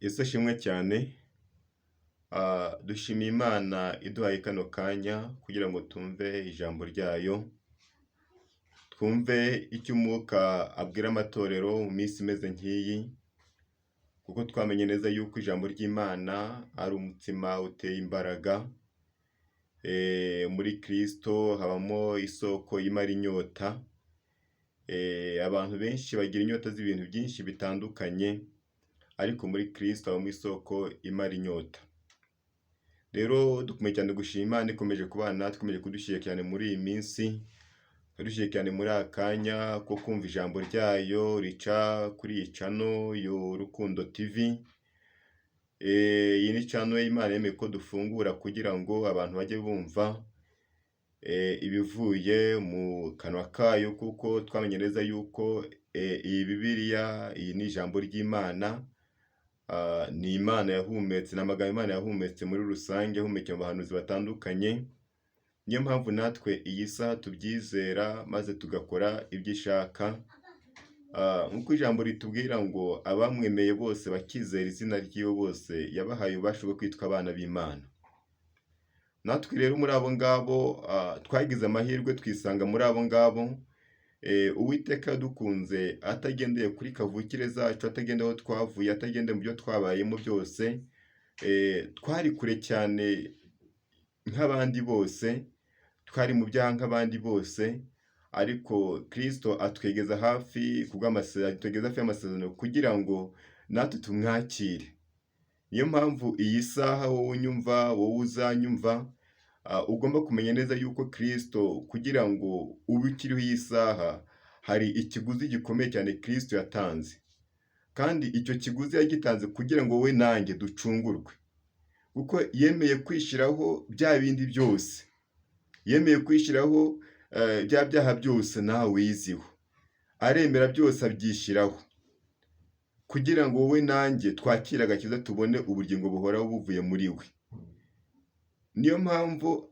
Yesu ashimwe cyane. Dushimiye Imana iduhaye kano kanya kugira ngo tumve ijambo ryayo, twumve icyo umwuka abwira amatorero mu minsi imeze nk'iyi, kuko twamenye neza yuko ijambo ry'Imana ari umutsima uteye imbaraga. Muri Kristo habamo isoko y'imara inyota. Abantu benshi bagira inyota z'ibintu byinshi bitandukanye, ariko muri Kristo habamo isoko imara inyota. Rero dukomeye cyane gushima Imana ikomeje kubana natwe, ikomeje kudushyigikira cyane muri iyi minsi, ikadushyigikira cyane muri aka kanya ko kumva ijambo ryayo rica kuri iyi channel y'Urukundo TV. Iyi ni channel y'Imana yemeye ko dufungura kugira ngo abantu bajye bumva ibivuye mu kanwa kayo, kuko twamenye neza yuko iyi Bibiliya, iyi ni ijambo ry'Imana. Ni Imana yahumetse, ni amagambo Imana yahumetse muri rusange, yahumekeye mu bahanuzi batandukanye. Niyo mpamvu natwe iyi saha tubyizera maze tugakora ibyo ishaka. Nk'uko ijambo ritubwira ngo abamwemeye bose bakizera izina ry'iwe bose yabahaye ububasha bwo kwitwa abana b'Imana. Natwe rero muri abo ngabo twagize amahirwe twisanga muri abo ngabo. Uwiteka yadukunze atagendeye kuri kavukire zacu, atagendeye aho twavuye, atagendeye mu byo twabayemo byose. Twari kure cyane nk'abandi bose, twari mu byaha nk'abandi bose, ariko Kristo atwegeza hafi kubw'amasezerano, atwegeza hafi y'amasezerano kugira ngo natwe tumwakire. Niyo mpamvu iyi saha wowe unyumva, wowe uzanyumva, ugomba kumenya neza yuko Kristo kugira ngo ube ukiriho iyi saha, hari ikiguzi gikomeye cyane Kristo yatanze. Kandi icyo kiguzi yagitanze kugira ngo wowe nanjye ducungurwe. Kuko yemeye kwishyiraho bya bindi byose. Yemeye kwishyiraho bya byaha byose nawe wiziho. Aremera byose abyishyiraho. Kugira ngo wowe nanjye twakire agakiza, tubone ubugingo buhoraho buvuye muri we. Niyo mpamvu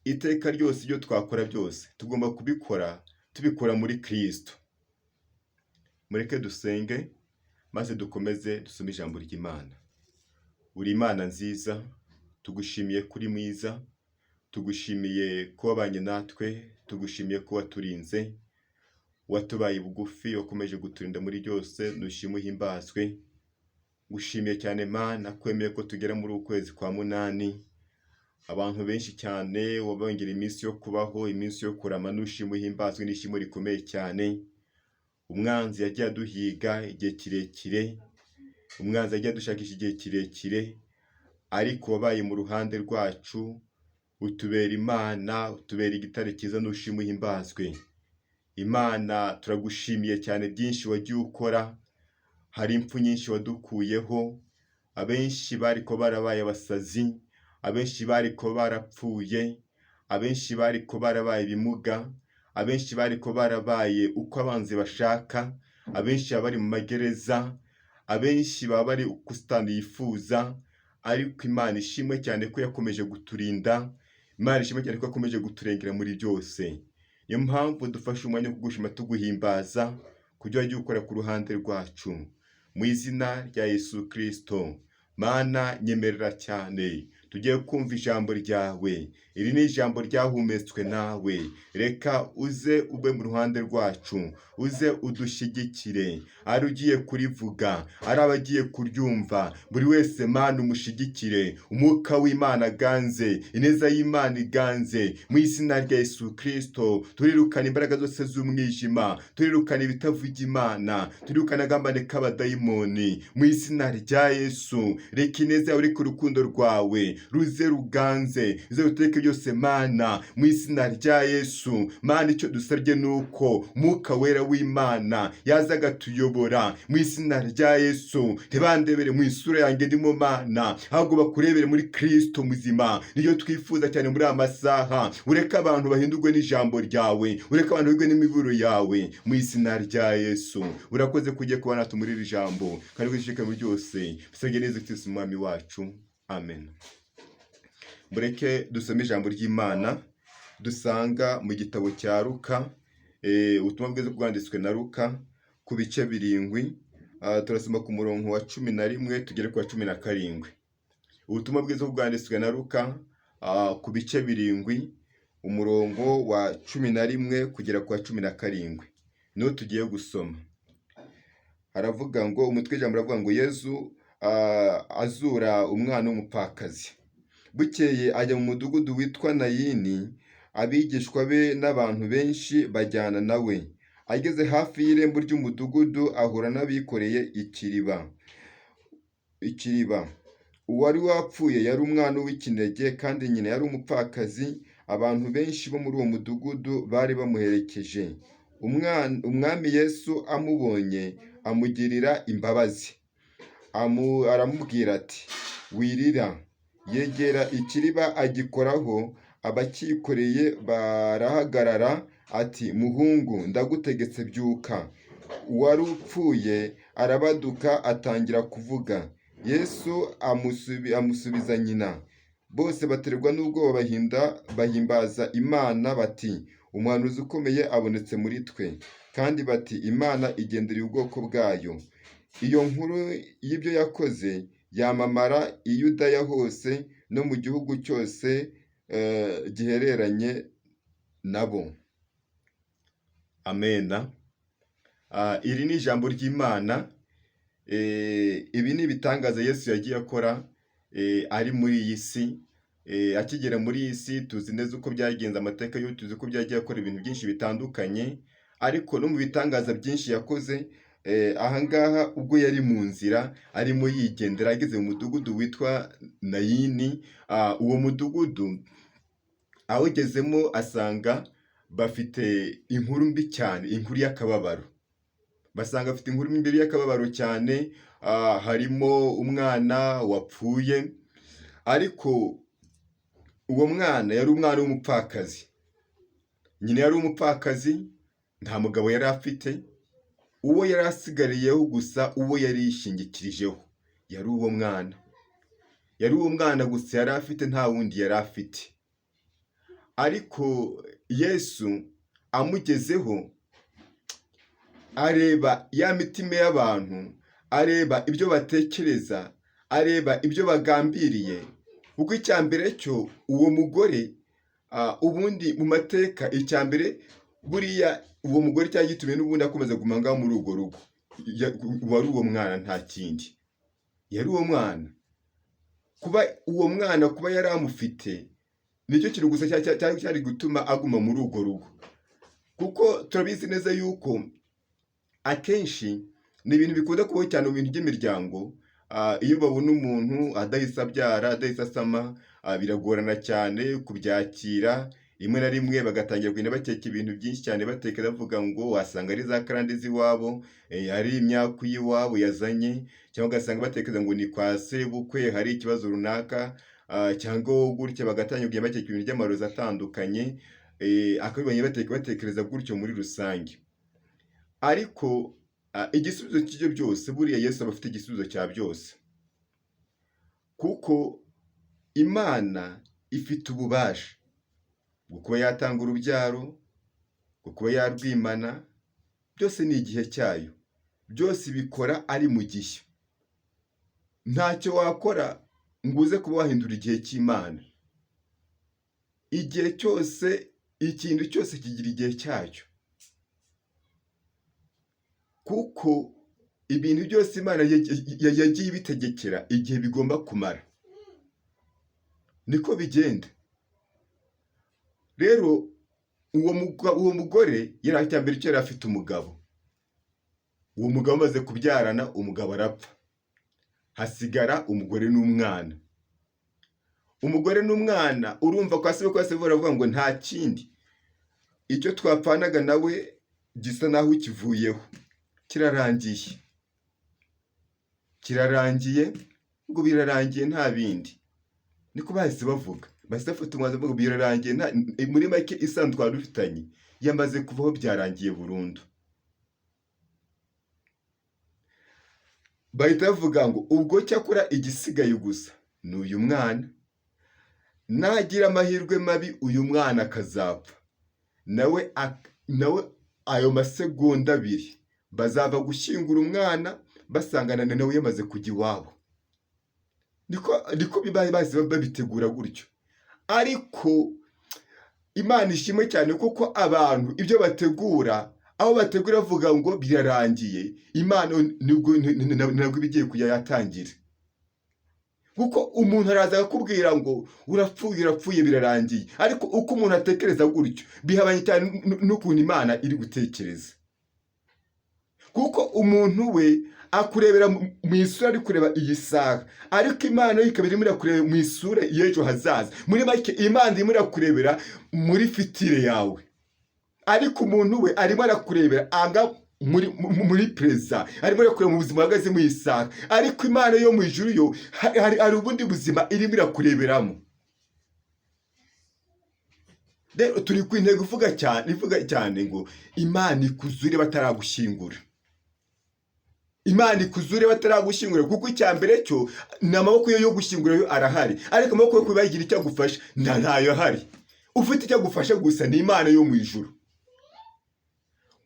iteka ryose ibyo twakora byose tugomba kubikora tubikora muri Kristo. Mureke dusenge maze dukomeze dusome ijambo ry'Imana. Uri Imana nziza, tugushimiye kuri mwiza, tugushimiye ko wabanye natwe, tugushimiye ko waturinze, watubaye bugufi, wakomeje guturinda muri byose, nushimwe uhimbazwe. Gushimiye cyane Mana kwemeye ko tugera muri ukwezi kwa munani. Abantu benshi cyane wabongera iminsi yo kubaho, iminsi yo kurama, nushimwe uhimbazwe n'ishimo rikomeye cyane. Umwanzi yagiye aduhiga igihe kirekire, umwanzi yagiye adushakisha igihe kirekire, ariko wabaye mu ruhande rwacu, utubera Imana, utubera igitare cyiza, nushimwe uhimbazwe. Imana turagushimiye cyane byinshi wagiye ukora. Hari impfu nyinshi wadukuyeho, abenshi bariko barabaye abasazi, abenshi bariko barapfuye, abenshi bariko barabaye ibimuga, abenshi bariko barabaye uko abanzi bashaka, abenshi bari mu magereza, abenshi baba bari uko Satani yifuza. Ariko Imana ishimwe cyane ko yakomeje guturinda, Imana ishimwe cyane ko yakomeje guturengera muri byose. Niyo mpamvu dufashe umwanya wo kugushima tuguhimbaza kubyo wagiye ukora ku ruhande rwacu. Mu izina rya Yesu Kristo, Mana nyemerera cyane tugiye kumva ijambo ryawe. Iri ni ijambo ryahumetswe nawe. Reka uze ube mu ruhande rwacu, uze udushyigikire. Ari ugiye kurivuga, ari abagiye kuryumva, buri wese Mana umushigikire. Umwuka w'Imana aganze, ineza y'Imana iganze. Mu izina rya Yesu Kristo turirukana imbaraga zose z'umwijima, turirukana ibitavuga Imana, turirukana agambane k'abadayimoni. Mu izina rya Yesu, reka ineza yawe iri ku rukundo rwawe ruze ruganze, ruze ruteke byose Mana. Mu izina rya Yesu, Mana icyo dusabye nuko Mwuka wera w'Imana yaza agatuyobora. Mu izina rya Yesu, ntibandebere mu isura yanjye ndimo Mana, ahubwo bakurebere muri Kristo muzima. Niyo twifuza cyane muri aya masaha. Ureke abantu bahindurwe n'ijambo ryawe, ureke abantu bahindurwe n'imiburo yawe. Mu izina rya Yesu, urakoze kugiye kubana natwe muri iri jambo, kandi wishike muri byose. Bisabye neza Kristo umwami wacu. Amen. Mureke dusome ijambo ry'Imana dusanga mu gitabo cya Luka, ubutumwa bwiza bwanditswe na Luka ku bice 7, turasoma ku murongo wa 11 tugere ku wa 17. Ubutumwa bwiza bwanditswe na Luka ku bice 7, umurongo wa 11 kugera ku wa 17. Niho tugiye gusoma. Haravuga ngo, umutwe w'ijambo uravuga ngo Yesu azura umwana w'umupfakazi. Bukeye ajya mu mudugudu witwa Nayini, abigishwa be n'abantu benshi bajyana nawe. Ageze hafi y'irembo ry'umudugudu ahura n'abikoreye ikiriba. Uwari wapfuye yari umwana w'ikinege, kandi nyina yari umupfakazi. Abantu benshi bo muri uwo mudugudu bari bamuherekeje. Umwami Yesu amubonye amugirira imbabazi, aramubwira ati, wirira. Yegera ikiriba agikoraho, abakikoreye barahagarara, ati, muhungu, ndagutegetse byuka. Uwari upfuye arabaduka atangira kuvuga. Yesu amusubiza nyina. Bose baterwa n'ubwoba bahimbaza Imana bati, umuhanuzi ukomeye abonetse muri twe, kandi bati, Imana igendereye ubwoko bwayo. Iyo nkuru y'ibyo yakoze yamamara i Yudaya hose no mu gihugu cyose gihereranye nabo. Amena. Iri ni ijambo ry'Imana. Ibi ni ibitangaza Yesu yagiye akora ari muri iyi si. Akigera muri iyi si tuzi neza uko byagenze, amateka yo tuzi ko byagiye akora ibintu byinshi bitandukanye, ariko no mu bitangaza byinshi yakoze, ahangaha ubwo yari mu nzira arimo yigendera, ageze mu mudugudu witwa Nayini. Uwo mudugudu awugezemo asanga bafite inkuru mbi cyane, inkuru y'akababaro. Basanga afite inkuru mbi y'akababaro cyane. Harimo umwana wapfuye, ariko uwo mwana yari umwana w'umupfakazi. Nyina yari umupfakazi, nta mugabo yari afite. Uwo yari asigariyeho gusa, uwo yari yishingikirijeho, yari uwo mwana. Yari uwo mwana gusa yari afite, nta wundi yari afite. Ariko Yesu amugezeho, areba ya mitima y'abantu, areba ibyo batekereza, areba ibyo bagambiriye. Kuko icya mbere cyo, uwo mugore, ubundi mu mateka, icya mbere buriya uwo mugore cyari gitumye n'ubundi akomeza kuguma ngaho muri urwo rugo. Wari uwo mwana, nta kindi. Yari uwo mwana. Kuba uwo mwana kuba yari amufite, nicyo kintu gusa cyari gutuma aguma muri urwo rugo. Kuko turabizi neza yuko akenshi ni ibintu bikunda kubaho cyane mu bintu by'imiryango. Iyo babona umuntu adahise abyara, adahise asama, biragorana cyane kubyakira. Rimwe na rimwe bagatangira kugenda bakeka ibintu byinshi cyane, batekereza bavuga ngo wasanga ari za karande z'iwabo, ari imyaku y'iwabo yazanye, cyangwa ugasanga batekereza ngo ni kwa sebukwe hari ikibazo runaka, cyangwa gutya bagatangira kugenda bakeka ibintu by'amarozi atandukanye, akabibonye batekereza gutyo muri rusange. Ariko igisubizo cy'ibyo byose, buriya Yesu aba afite igisubizo cya byose. Kuko Imana ifite ububasha bwo kuba yatanga urubyaro, bwo kuba yarwimana. Byose ni igihe cyayo. Byose bikora ari mu gihe. Ntacyo wakora ngo uze kuba wahindura igihe cy'Imana. Igihe cyose, ikintu cyose kigira igihe cyacyo. Kuko ibintu byose Imana yagiye ibitegekera igihe bigomba kumara. Niko bigenda. Rero uwo mugore yari icya mbere cyo yari afite umugabo. Uwo mugabo amaze kubyarana, umugabo arapfa. Hasigara umugore n'umwana. Umugore n'umwana, urumva kwa se baravuga ngo nta kindi. Icyo twapfanaga nawe gisa naho kivuyeho. Kirarangiye. Kirarangiye, ngo birarangiye nta bindi. Niko bahise bavuga. Bahise bafata umwanzuro bavuga birarangiye, muri make isano twari dufitanye yamaze kuvaho, byarangiye burundu. Bahita bavuga ngo ubwo cyakora igisigaye gusa ni uyu mwana. Nagira amahirwe mabi uyu mwana akazapfa, nawe ayo masegonda abiri bazava gushyingura umwana, basangana nawe yamaze kujya iwabo. Niko bibaye bazi babitegura gutyo. Ariko Imana ishimwe cyane kuko abantu ibyo bategura, aho bategura bavuga ngo birarangiye, Imana ntabwo bigiye kujya yatangira. Kuko umuntu araza akakubwira ngo urapfuye birarangiye, ariko uko umuntu atekereza gutyo bihabanye cyane n'ukuntu Imana iri gutekereza. Kuko umuntu we akurebera mu isura ari kureba iyi saha, ariko Imana yo ikaba irimo irakureba mu isura y'ejo hazaza. Muri make Imana irimo irakurebera muri fitire yawe, ariko umuntu we arimo arakurebera muri preza, arimo arakureba mu buzima uhagaze mu isaha, ariko Imana yo mu ijuru yo hari ubundi buzima irimo irakureberamo. Rero turi ku intego ivuga cyane ngo Imana ikuzure bataragushyingura. Imana ikuzure bataragushyingura, kuko icyambere cyo ni amaboko yo gushyingura yo arahari, ariko amaboko yo kubagira icyo agufasha ntayo ahari. Ufite icyo agufasha gusa ni Imana yo mu ijuru.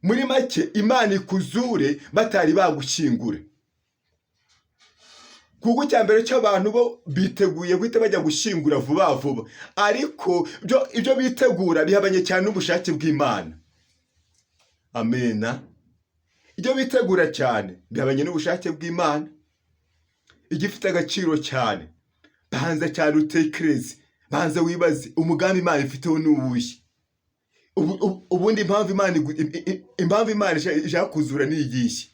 Muri make Imana ikuzure batari bagushyingura, kuko icyambere cy'abantu bo biteguye guhita bajya gushyingura vuba vuba, ariko ibyo bitegura bihabanye cyane n'ubushake bw'Imana. Amena. Ibyo bitegura cyane bihabanye n'ubushake bw'Imana. Igifite agaciro cyane, banza cyane utekereze, banza wibaze umugambi Imana ifiteho n'ubushye. Ubundi impamvu Imana ishaka kuzura ni iyihe?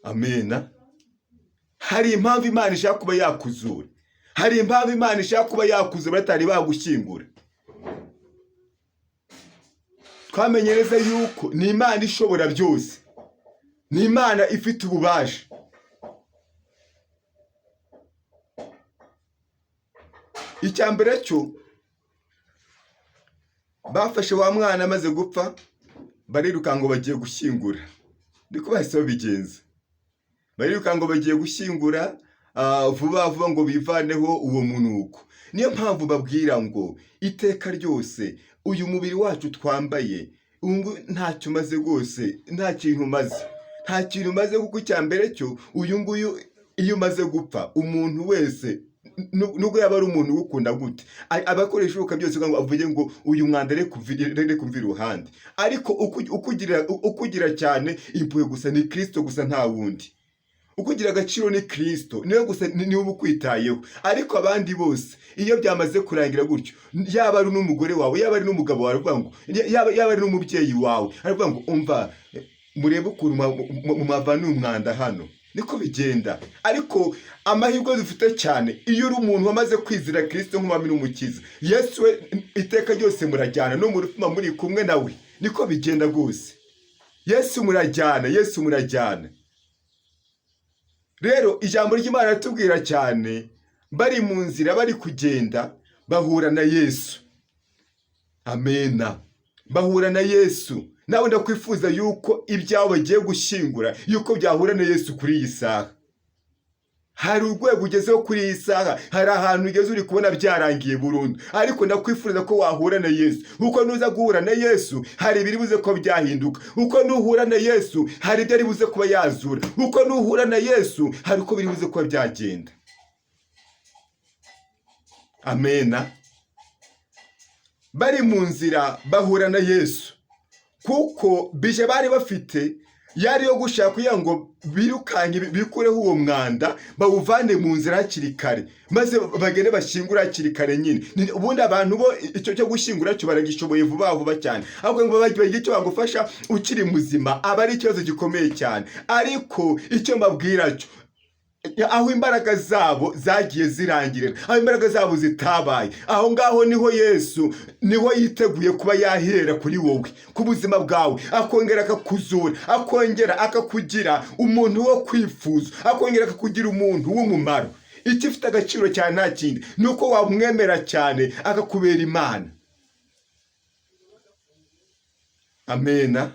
Amena. Hari impamvu Imana ishaka kuba yakuzura, hari impamvu Imana ishaka kuba yakuzura batari bagushyingura. Twamenye neza yuko ni Imana ishobora byose, ni Imana ifite ububasha. Icyambere cyo bafashe wa mwana amaze gupfa, bariruka ngo bagiye gushyingura. Niko bahise babigenza, bariruka ngo bagiye gushyingura vuba vuba ngo bivaneho uwo munuko. Niyo mpamvu babwira ngo iteka ryose uyu mubiri wacu twambaye ntacyo umaze rwose, nta kintu umaze, kuko icyambere cyo uyu nguyu iyo umaze gupfa, umuntu wese nubwo yaba ari umuntu ugukunda gute, abakoresha ibishoboka byose ngo avuge ngo uyu mwanda reka kumvira iruhande. Ariko ukugira cyane impuhwe gusa ni Kristo gusa, nta wundi. Ukugira agaciro ni Kristo, niwe gusa niwe ukwitayeho. Ariko abandi bose iyo byamaze kurangira gutyo, yaba ari n'umugore wawe, yaba ari n'umugabo wawe, aravuga ngo yaba ari n'umubyeyi wawe, aravuga ngo umva murebe ukuntu mumavana umwanda hano. Niko bigenda. Ariko amahirwe dufite cyane iyo uri umuntu wamaze kwizera Kristo nk'umwami n'umukiza, Yesu we iteka ryose murajyana, no muri kumwe nawe. Niko bigenda rwose. Yesu murajyana. Rero ijambo ry'Imana ratubwira cyane, bari mu nzira bari kugenda bahura na Yesu. Amena. Bahura na Yesu. Nawe ndakwifuza yuko ibyawe bagiye gushyingura yuko byahura na Yesu kuri iyi saha. Hari urwego ugezeho kuri iyi saha, hari ahantu ugeze uri kubona byarangiye burundu, ariko ndakwifuza ko wahura na Yesu. Uko nuza guhura na Yesu hari ibiri buze ko byahinduka. Uko nuhura na Yesu hari ibyo ari buze kuba yazura. Uko nuhura na Yesu hari uko biri buze kuba byagenda. Amena. Bari mu nzira bahura na Yesu, kuko bije bari bafite yari yo gushaka kugira ngo birukanye bikureho uwo mwanda, bawuvane mu nzira hakiri kare, maze bagende bashyingura hakiri kare nyine. Ubundi abantu bo icyo cyo gushyingura cyo baragishoboye vuba vuba cyane, ahubwo ngo bagire icyo bagufasha ukiri muzima aba ari ikibazo gikomeye cyane. Ariko icyo mbabwira cyo, aho imbaraga zabo zagiye zirangirira, aho imbaraga zabo zitabaye, aho ngaho niho Yesu niho yiteguye kuba yahera kuri wowe, ku buzima bwawe, akongera akakuzura, akongera akakugira umuntu wo kwifuza, akongera akakugira umuntu w'umumaro. Icyo ifite agaciro cyane nta kindi nuko wamwemera cyane akakubera Imana. Amena.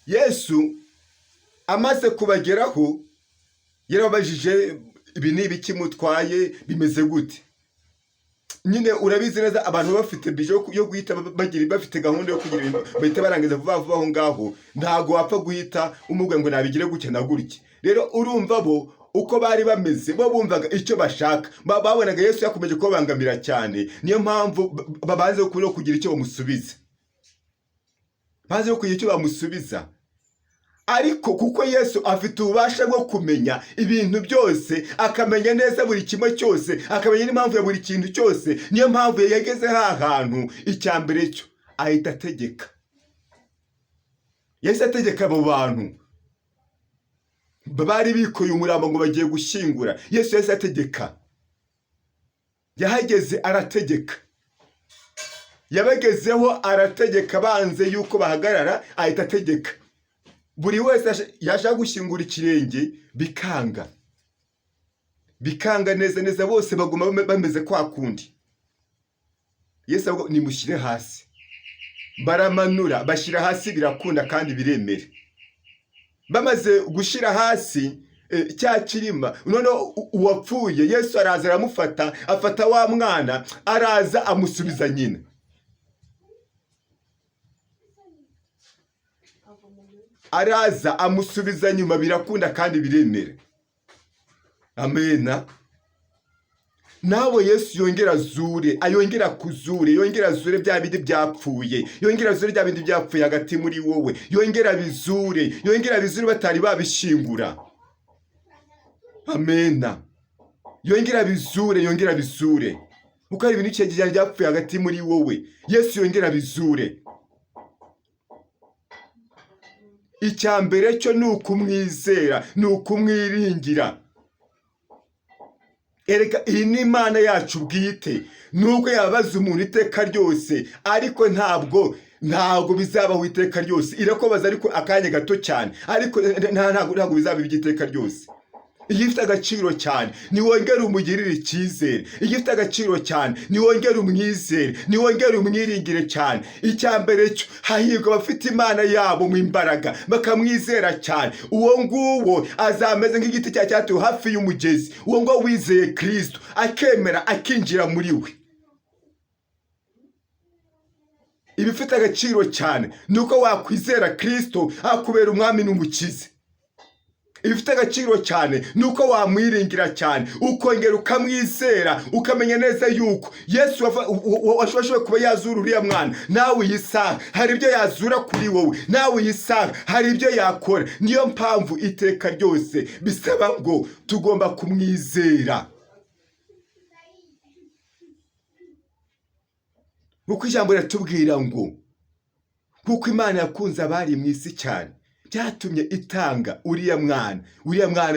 Yesu amaze kubageraho yarabajije ibi ni ibiki mutwaye, bimeze gute? nyine urabizi neza abantu bafite bije yo guhita bafite gahunda yo kugira ibintu bahita barangiza vuba vuba aho ngaho, ntago wapfa guhita umubwira ngo nabigire gutya na gutya. Rero urumva bo uko bari bameze, bo bumvaga icyo bashaka, babonaga Yesu yakomeje kubabangamira cyane, niyo mpamvu babanze kugira icyo bamusubiza, baze kugira icyo bamusubiza. Ariko kuko Yesu afite ububasha bwo kumenya ibintu byose, akamenya neza buri kimwe cyose, akamenya n'impamvu ya buri kintu cyose, niyo mpamvu yageze hantu icya mbere cyo ahita ategeka. Yesu ategeka abo bantu bari bikoye umurambo ngo bagiye gushyingura. Yesu yahise ategeka, yahageze arategeka, yabagezeho arategeka, banze yuko bahagarara ahita ategeka. Buri wese yashaka gushyingura ikirenge bikanga neza neza, bose baguma bameze kwa kundi. Yesu avuga nimushyire hasi, baramanura bashyira hasi, birakunda kandi biremera. Bamaze gushyira hasi cya kirima, noneho uwapfuye Yesu araza aramufata, afata wa mwana, araza amusubiza nyina. Araza amusubiza nyuma, birakunda kandi biremera. Amena. Nawe Yesu yongera azure, ayongera kuzure, yongera azure bya bindi byapfuye, yongera azure bya bindi byapfuye hagati muri wowe, yongera bizure batari babishyingura. Amena. Yongera bizure. Uko ari ibintu cyegera byapfuye hagati muri wowe, Yesu yongera bizure. Icya mbere cyo ni ukumwizera, ni ukumwiringira. Erega iyi ni Imana yacu bwite, nubwo yabaza umuntu iteka ryose, ariko ntabwo bizabaho iteka ryose. Irakobaza ariko akanya gato cyane, ariko ntabwo bizaba iby'iteka ryose. Igifite agaciro cyane ni wongere umugirire icyizere, igifite agaciro cyane ni wongere umwizere, ni wongere umwiringire cyane. Icya mbere cyo hahirwa abafite Imana yabo mu imbaraga, bakamwizera cyane. Uwo nguwo azameze nk'igiti cyatuwe hafi y'umugezi. Uwo nguwo wizeye Kristo, akemera akinjira muri we. Ibifite agaciro cyane nuko wakwizera Kristo akubera umwami n'umukiza. Ibifite agaciro cyane nuko wamwiringira cyane, ukongera ukamwizera, ukamenya neza yuko Yesu washoboye kuba yazura uriya mwana. Nawe yisaha hari ibyo yazura kuri wowe, nawe yisaha hari ibyo yakora. Niyo mpamvu iteka ryose bisaba ngo tugomba kumwizera. Kuko ijambo riratubwira ngo kuko Imana yakunze abari mu isi cyane, byatumye itanga uriya mwana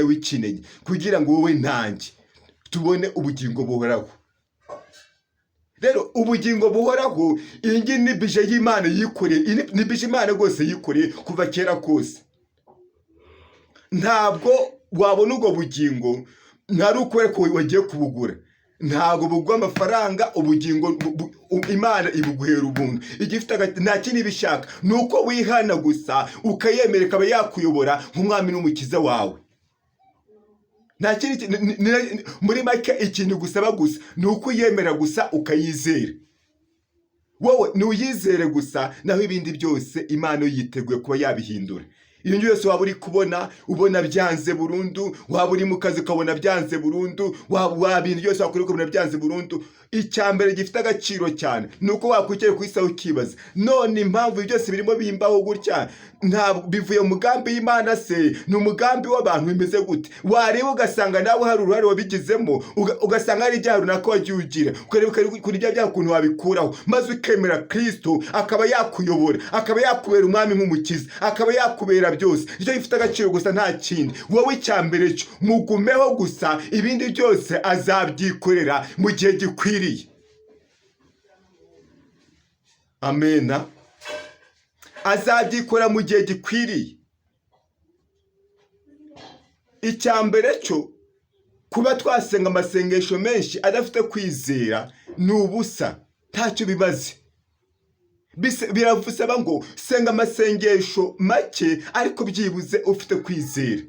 w'ikinege, kugira ngo wowe nanjye tubone ubugingo buhoraho. Rero ubugingo buhoraho, iyi ni bije y'Imana yikoreye, ni bije Imana rwose yikoreye kuva kera kose. Ntabwo wabona ubwo bugingo ntari ukubera ko wagiye kubugura. Ntabwo bugwa amafaranga, ubugingo Imana ibuguhera ubuntu. Igifite nta kindi bishaka, nuko wihana gusa ukayemera, ikaba yakuyobora nk'umwami n'umukiza wawe. Nta kindi muri make, ikintu gusaba gusa nuko uyemera gusa ukayizera. Wowe nuyizere gusa, naho ibindi byose Imana yiteguye kuba yabihindura. Ibintu byose waba uri kubona ubona byanze burundu, waba uri mu kazi ukabona byanze burundu, waba ibintu byose wakora ukabona byanze burundu. Icya mbere gifite agaciro cyane nuko wakwicaye ku isi ukibaza, none impamvu byose birimo bimbaho gutya, ntabwo bivuye mu mugambi y'Imana se? Ni umugambi w'abantu bimeze gute? Wareba ugasanga nawe hari uruhare wabigizemo, ugasanga hari ibyaha runaka wagiye ugira, ukareba kuri ibyo byaha ukuntu wabikuraho, maze ukemera Kristo akaba yakuyobora, akaba yakubera umwami nk'umukiza, akaba yakubera byose. Icyo gifite agaciro gusa, nta kindi. Wowe icya mbere cyo mugumeho gusa, ibindi byose azabyikorera mu gihe gikwiriye. Amena. Azabyikora mu gihe gikwiriye. Icya mbere cyo kuba twasenga amasengesho menshi adafite kwizera ni ubusa, ntacyo bibaze. Biravusaba ngo senga amasengesho make ariko byibuze ufite kwizera.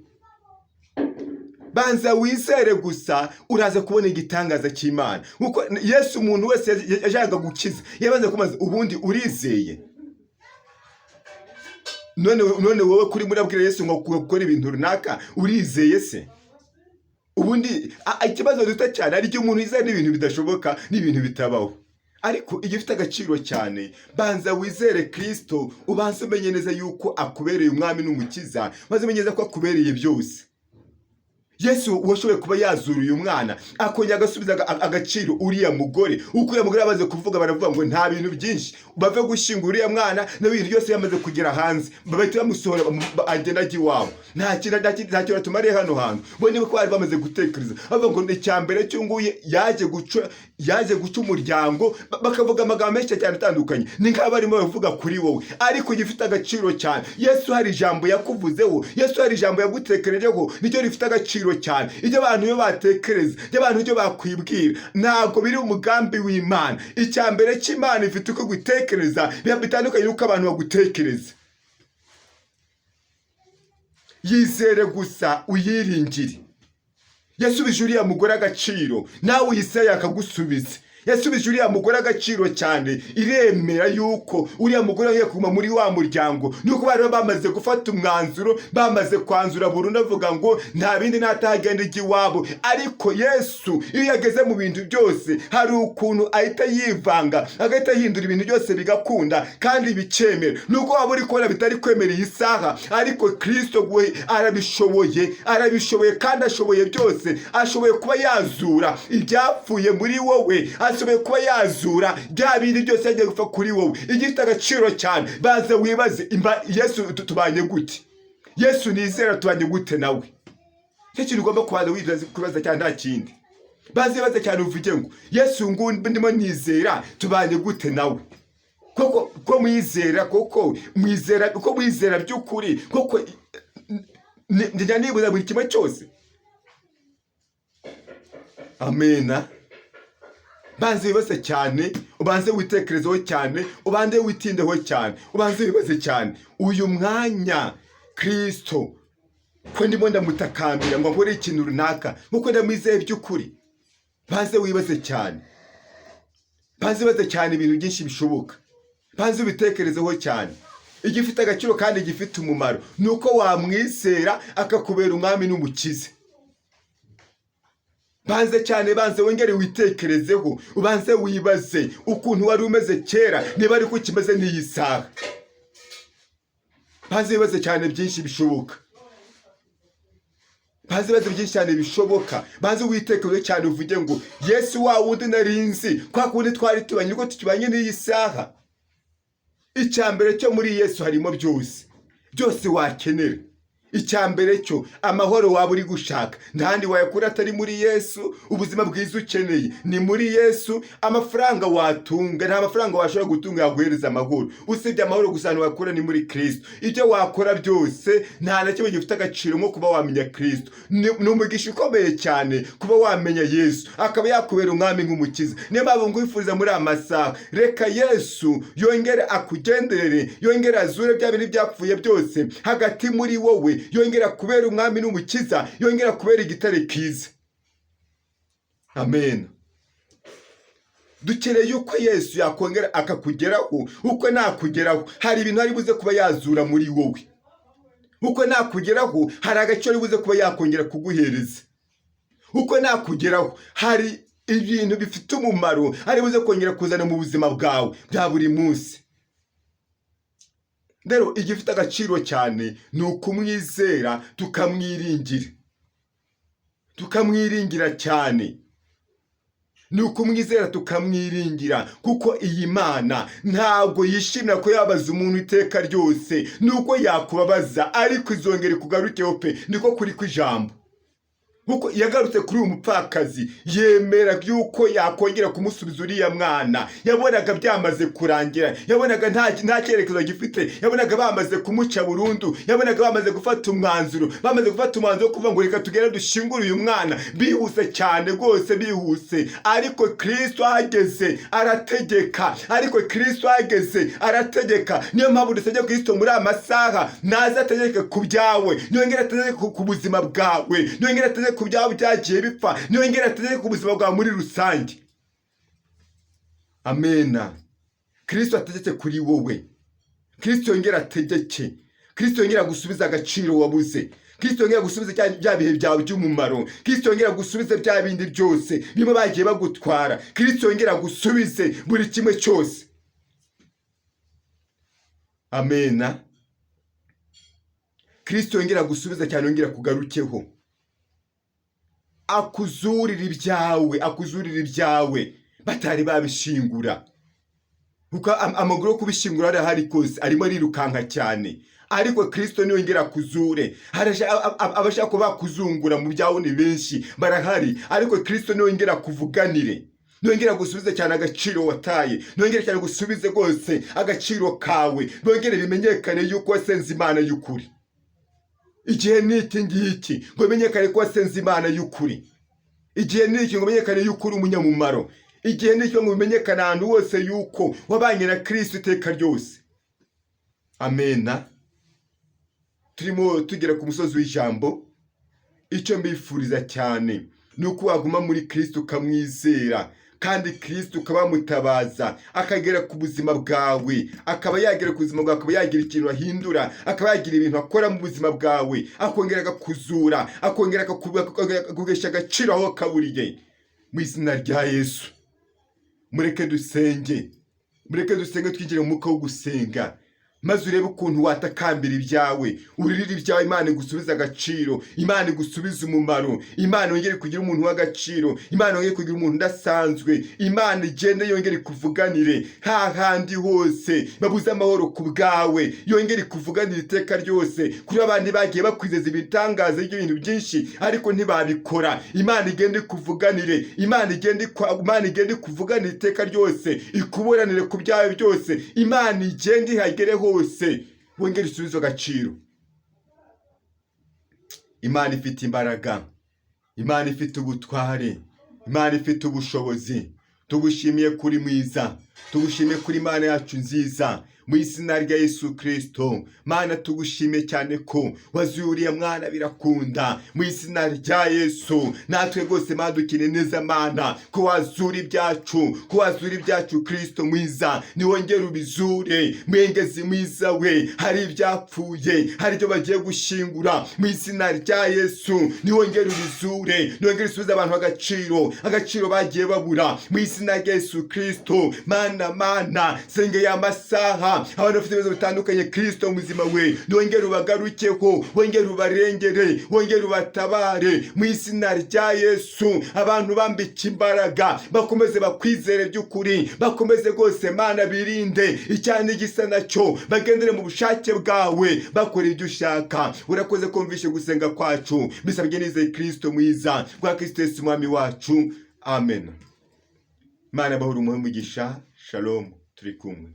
banza wizere gusa uraza kubona igitangaza cy'Imana. Kuko Yesu umuntu wese yashaka gukiza yabanza kumaza ubundi urizeye. None wowe kuri murabwira Yesu ngo gukora ibintu runaka urizeye se? Ubundi ikibazo duta cyane ari cyo umuntu yizera n'ibintu bidashoboka n'ibintu bitabaho. Ariko igifite agaciro cyane, banza wizere Kristo, ubanze umenye neza yuko akubereye umwami n'umukiza, maze umenye neza ko akubereye byose. Yesu washoboye kuba yazura uyu mwana akongera agasubiza agaciro uriya mugore. Uko uriya mugore yamaze kuvuga baravuga ngo nta bintu byinshi bave gushyingura uriya mwana n'ibintu byose yamaze kugera hanze, bahita bamusohora agenda ajya iwabo. Nta kintu atumariye hano hantu. Bo niba ko bari bamaze gutekereza bavuga ngo icyambere cyunguye yaje guca umuryango, bakavuga amagambo menshi cyane atandukanye, ni nk'aba barimo bavuga kuri wowe. Ariko gifite agaciro cyane, Yesu hari ijambo yakuvuzeho, Yesu hari ijambo yagutekerejeho, nicyo rifite agaciro cyane. Ibyo abantu iyo batekereza, ibyo abantu ibyo bakwibwira, ntabwo biri umugambi w'Imana. Icyambere cy'Imana ifite uko gutekereza bitandukanye n'uko abantu bagutekereza. Yizere gusa uyiringire. Yasubije uriya mugore agaciro, nawe uyiseye akagusubiza. Yasubije uriya mugore agaciro cyane, iremera yuko uriya mugore agiye kuguma muri wa muryango. Nuko bari bamaze gufata umwanzuro, bamaze kwanzura burundu avuga ngo nta bindi natagenda ijya iwabo. Ariko Yesu iyo yageze mu bintu byose hari ukuntu ahita yivanga, agahita ahindura ibintu byose bigakunda kandi bikemera. Nuko waba uri kubona bitari kwemera iyi saha, ariko Kristo we arabishoboye kandi ashoboye byose. Ashoboye kuba yazura ibyapfuye muri wowe, ashoboye kuba yazura bya bindi byose yagiye gupfa kuri wowe. Igifite agaciro cyane, baze wibaze Yesu tubanye gute? Yesu nizera tubanye gute nawe? Cyo kintu ugomba kubaza cyane, nta kindi. Baze baze cyane uvuge ngo Yesu ndimo nizera tubanye gute nawe? Koko mwizera, koko mwizera by'ukuri, koko njya nibuza buri kimwe cyose. Amena. Banze wibaze cyane, ubanze witekerezeho cyane, ubanze witindeho cyane, ubanze wibaze cyane. Uyu mwanya Kristo ko ndimo ndamutakambira ngo nkore ikintu runaka, nkuko ndamwizeye by'ukuri. Banze wibaze cyane. Banze wibaze cyane ibintu byinshi bishoboka. Banze ubitekerezeho cyane. Igifite agaciro kandi gifite umumaro nuko wamwisera akakubera umwami n'umukiza. Banze cyane, banze wongere witekerezeho, ubanze wibaze ukuntu wari umeze kera niba ari ko kimeze n'iyi saha. Banze wibaze cyane byinshi bishoboka. Banze wibaze byinshi cyane bishoboka. Banze witekerezeho cyane uvuge ngo Yesu wa wundi narinzi, kwa kundi twari tubanye ko tukibanye n'iyi saha. Icyambere cyo muri Yesu harimo byose wakenera. Icyambere cyo amahoro waba uri gushaka ntandi wayakura atari muri Yesu. Ubuzima bwiza ukeneye ni muri Yesu. Amafaranga watunga, nta mafaranga washobora gutunga yaguhereza amahoro. Usibye amahoro gusa wakura ni muri Kristo. Ibyo wakora byose nta na kimwe gifite agaciro nko kuba wamenya Kristo. Ni umugisha ukomeye cyane kuba wamenya Yesu akaba yakubera umwami nk'umukiza. Niyo mpamvu ngwifuriza muri amasaha, reka Yesu yongere akugenderere, yongere azure bya bintu byapfuye byose hagati muri wowe, yongera kubera umwami n'umukiza, yongera kubera igitare kiza. Amen. Dukeneye yuko Yesu yakongera akakugeraho. Uko nakugeraho hari ibintu ari buze kuba yazura muri wowe. Uko nakugeraho hari agaciro ari buze kuba yakongera kuguhereza. Uko nakugeraho hari ibintu bifite umumaro ari buze kongera kuzana mu buzima bwawe bwa buri munsi. Rero igifite agaciro cyane ni ukumwizera tukamwiringira cyane. Ni ukumwizera tukamwiringira, kuko iyi Mana ntabwo yishimira ko yabaza umuntu iteka ryose. Nuko yakubabaza ariko izongera kugarukeho pe, niko kuri kw'ijambo. Kuko yagarutse kuri uyu mupfakazi, yemera yuko yakongera kumusubiza uriya mwana. Yabonaga byamaze kurangira, yabonaga nta cyerekezo gifite, yabonaga bamaze kumuca burundu, yabonaga bamaze gufata umwanzuro wo kuvuga ngo reka tugere dushyingure uyu mwana. Bihuse cyane rwose, bihuse. Ariko Kristo ahageze arategeka. Niyo mpamvu dusabye Kristo muri amasaha naza ategeke ku byawe, yongera ategeke ku buzima bwawe, yongera ategeke ku byabo byagiye bipfa, niyongere ategeke ku buzima bwawe muri rusange. Amena. Kristo ategeke kuri wowe. Kristo yongere ategeke. Kristo yongere gusubiza agaciro wabuze. Kristo yongere gusubiza bya bihe byawe by'umumaro. Kristo yongere gusubiza bya bindi byose bimwe bagiye bagutwara. Kristo yongere gusubize buri kimwe cyose. Amena. Kristo yongere gusubiza cyane, yongere kugarukeho. Akuzurira ibyawe batari babishingura. Kuko amaguru yo kubishingura arahari kose, arimo arirukanka cyane. Ariko Kristo niyo yongera kuzure. Abashaka ko bakuzungura mu byawo ni benshi barahari, ariko Kristo niyo yongera kuvuganire. Nongera gusubiza cyane agaciro wataye. Nongera cyane gusubize rwose agaciro kawe. Nongere bimenyekane yuko wasenze Imana y'ukuri. Igihe niki ngiki ngo bimenyekane ko wasenze Imana y'ukuri. Igihe niki ngo bimenyekane yuko uri umunyamumaro. Igihe niki ngo bimenyekane ahantu hose yuko wabanye na Kristo iteka ryose. Amena. Turimo tugera ku musozi w'ijambo. Icyo mbifuriza cyane nuko waguma muri Kristo ukamwizera, kandi Kristo ukabamutabaza akagera ku buzima bwawe, akaba yagera ku buzima bwawe, akaba yagira ikintu ahindura, akaba yagira ibintu akora mu buzima bwawe, akongera agakuzura, akongera akakugesha agaciro aho kaburiye. Mu izina rya Yesu mureke dusenge twinjire mu mwuka wo gusenga, maze urebe ukuntu watakambira ibyawe, uririra ibyawe. Imana igusubiza agaciro, Imana igusubiza umumaro, Imana yongere kugira umuntu w'agaciro, Imana yongere kugira umuntu udasanzwe, Imana igende yongere kuvuganire hahandi hose babuze amahoro ku bwawe, yongere kuvuganira iteka ryose. Kuri abandi bagiye bakwizeza ibitangaza by'ibintu byinshi ariko ntibabikora, Imana igende kuvuganire, Imana igende kuvuganira iteka ryose, ikuburanire ku byawe byose, Imana igende ihagereho hose, wongere isubizo agaciro. Imana ifite imbaraga, Imana ifite ubutware, Imana ifite ubushobozi. Tugushimiye kuri mwiza, tugushimiye kuri Imana yacu nziza, mu izina rya Yesu Kristo. Mana tugushimiye cyane ko wazuriye mwana birakunda, mu izina rya Yesu. Natwe rwose Mana dukine neza Mana ko wazura ibyacu, Kristo mwiza niwongere ubizure. Mwengezi mwiza we, hari ibyapfuye, hari ibyo bagiye gushingura, mu izina rya Yesu niwongere ubizure, niwongere usubize abantu agaciro bagiye babura, mu izina rya Yesu Kristo. Mana sengeye amasaha abantu bafite ibibazo bitandukanye, Kristo muzima we niwongere ubagarukeho, wongere ubarengere, wongere ubatabare, mu izina rya Yesu. Abantu bambike imbaraga, bakomeze bakwizere by'ukuri, bakomeze rwose Mana birinde icyane gisa nacyo, bagendere mu bushake bwawe, bakora ibyo ushaka. Urakoze kumvishe gusenga kwacu, bisabye nizeye Kristo mwiza, kwa Kristo Yesu mwami wacu. Amen. Mana bahura umugisha. Shalom. Turi kumwe.